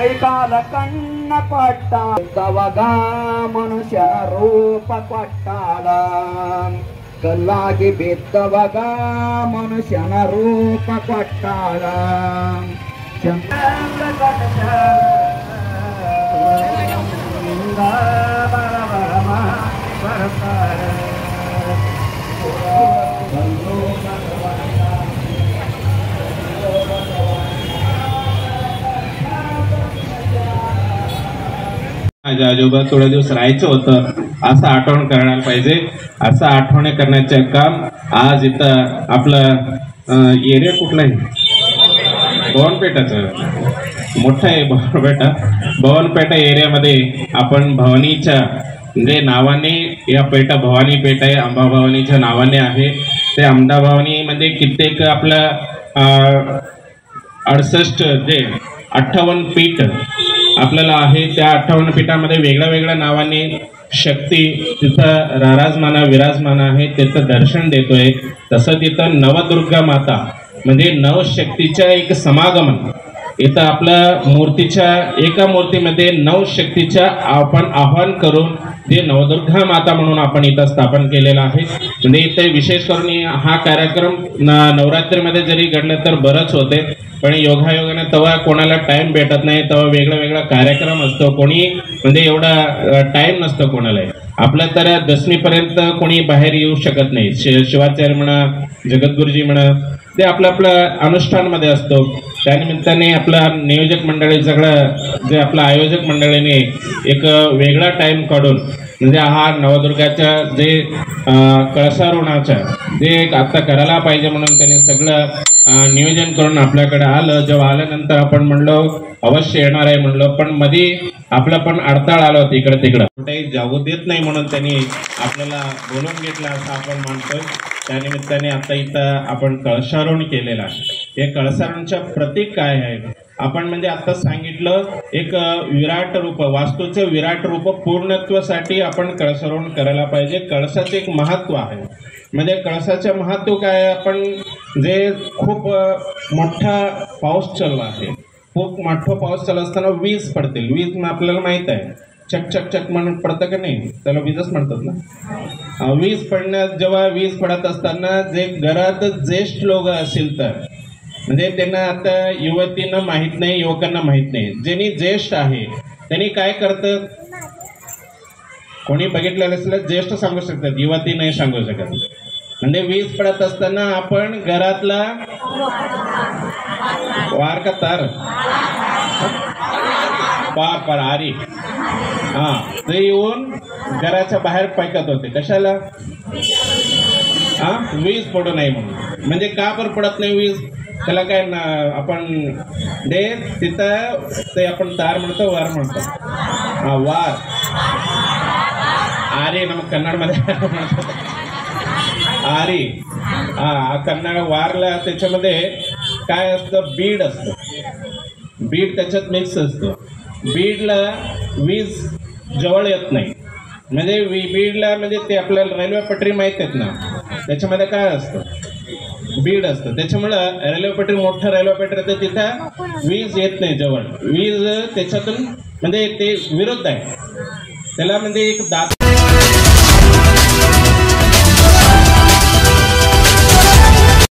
कैकाल कन्न पट्टा कवगा मनुष्य रूप पट्टाला कल्लागी बेत्तवगा मनुष्य रूप पट्टाला चंद्र माझ्या आजोबा थोडे दिवस राहायचं होतं असं आठवण करायला पाहिजे. असं आठवण करण्याचे काम आज इथं आपलं एरिया कुठला आहे भवनपेठाचं मोठा आहे भवनपेठा एरियामध्ये आपण भवानीच्या म्हणजे नावाने या पेठा भवानी पेठ आहे अंबा भवानीच्या नावाने आहे. ते अंबा भवानीमध्ये कित्येक आपलं 68 जे 58 पीठ आपल्याला आहे. त्या 58 पीठामध्ये वेगळ्या वेगळ्या नावाने शक्ती तिथं विराजमान आहे. त्याचं दर्शन देतोय. तसं तिथं नवदुर्गा माता म्हणजे नवशक्तीच्या एक समागमन इथं आपल्या मूर्तीच्या एका मूर्तीमध्ये 9 शक्तीच्या आपण आवाहन करून ते नवदुर्गा माता म्हणून आपण इथं स्थापन केलेला आहे. म्हणजे इथे विशेष करून हा कार्यक्रम नवरात्रीमध्ये जरी घडलं तर बरंच होते, पण योगायोगाने तेव्हा कोणाला टाइम भेटत नाही. तेव्हा वेगळा कार्यक्रम असतो. कोणी म्हणजे एवढा टाइम नसतो कोणाला. आपल्या तर दसमीपर्यंत कोणी बाहेर येऊ शकत नाही. शिवाचार्य म्हणा जगद्गुरुजी म्हणा ते आपल्या अनुष्ठानमध्ये असतो. त्यानिमित्ताने आपला नियोजक मंडळी सगळं जे आपलं आयोजक मंडळीने एक वेगळा टाइम काढून म्हणजे हा नवदुर्गाच्या जे कळसारोहणाचा जे आता करायला पाहिजे म्हणून त्यांनी सगळं नियोजन करून आपल्याकडे आलं. जेव्हा आल्यानंतर आपण म्हणलो अवश्य येणार आहे म्हणलो, पण मध्ये आपला पण अडथळा आला होता इकडे तिकडं कुठेही जाऊ देत नाही म्हणून त्यांनी आपल्याला बोलवून घेतलं असं आपण मानतोय. त्यानिमित्ताने आता इथं आपण कळसारोहण केलेलं आहे. हे कळसारोहणचं प्रतीक काय आहे आपण म्हणजे आता सांगितलं एक विराट रूप वास्तूचं विराट रूप पूर्णत्वासाठी आपण कळसारोहण करायला पाहिजे. कळसाचे एक महत्त्व आहे. म्हणजे कळसाचं महत्त्व काय आपण जे खूप मोठा पाऊस चालू आहे खूप मोठा पाऊस चालू असताना वीज पडतील. वीज आपल्याला माहित आहे चक चक चक म्हणून पडतं का नाही, त्याला वीजच म्हणतात ना. वीज पडण्यात, जेव्हा वीज पडत असताना जे घरात ज्येष्ठ लोक असतील तर, म्हणजे त्यांना आता युवतींना माहीत नाही, युवकांना माहीत नाही, ज्यांनी ज्येष्ठ आहे त्यांनी काय करतात, कोणी बघितलेलं असेल ज्येष्ठ सांगू शकतात, युवती नाही सांगू शकत. म्हणजे वीज पडत असताना आपण घरातला वार का तार पार आरी ते येऊन घराच्या बाहेर फेकत होते. कशाला? वीज पडू नये म्हणून. म्हणजे का पर पडत नाही वीज? त्याला काय ना आपण दे तिथं ते आपण तार म्हणतो, वार म्हणतो. वार आरे नमक कन्नडमध्ये आरी. कन्नड वारला त्याच्यामध्ये काय असतं, बीड असतं. बीड त्याच्यात मिक्स असतो. बीडला वीज जवळ येत नाही. म्हणजे बीडला म्हणजे ते आपल्याला रेल्वे पटरी माहीत आहेत ना, त्याच्यामध्ये काय असतं, बीड असतं. त्याच्यामुळं रेल्वे पटरी, मोठं रेल्वे पटरी, तर तिथं वीज येत नाही जवळ. वीज त्याच्यातून म्हणजे ते विरुद्ध आहे त्याला. म्हणजे एक दात